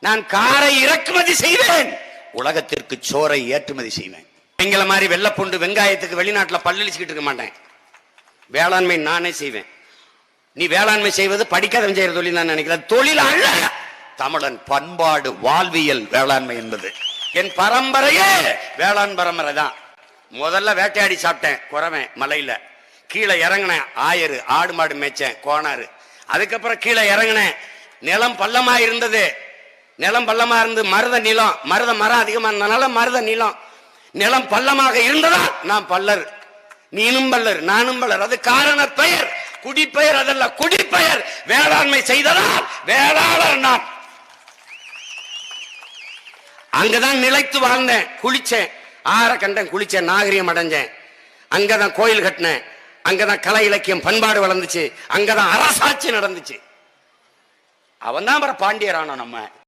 நான் காரை இறக்குமதி செய்வேன், உலகத்திற்கு சோறை ஏற்றுமதி செய்வேன். எங்களை மாதிரி வெள்ளப்பூண்டு வெங்காயத்துக்கு வெளிநாட்டில் பல்லளிச்சுக்கிட்டு இருக்க மாட்டேன். வேளாண்மை நானே செய்வேன். நீ வேளாண்மை செய்வது படிக்காதவன் செய்யற தொழில் தான் நினைக்கிறேன். தொழில் அல்ல, தமிழன் பண்பாடு வாழ்வியல் வேளாண்மை என்பது. என் பரம்பரையே வேளாண் பரம்பரை தான். முதல்ல வேட்டையாடி சாப்பிட்டேன் குறவன் மலையில, கீழே இறங்கினேன் ஆயரு, ஆடு மாடு மேய்ச்சேன் கோணாரு. அதுக்கப்புறம் கீழே இறங்கினேன், நிலம் பள்ளமா இருந்தது, நிலம் பள்ளமா இருந்து மருத நிலம், மருத மரம் அதிகமா இருந்தனால மருத நிலம், நிலம் பள்ளமாக இருந்ததா நான் பல்லர், நீனும் பல்லர் நானும் பல்லர். அது காரண பெயர், குடிப்பெயர் அதல்ல, குடிப்பெயர். வேளாண்மை செய்ததால் வேளாளர் நான். அங்கதான் நிலைத்து வாழ்ந்தேன், குளிச்சேன், ஆற கண்டேன், குளிச்சேன், நாகரிகம் அடைஞ்சேன். அங்கதான் கோயில் கட்டினேன், அங்கதான் கலை இலக்கியம் பண்பாடு வளர்ந்துச்சு, அங்கதான் அரசாட்சி நடந்துச்சு. அவன் தான் பாண்டியரானோம் நம்ம.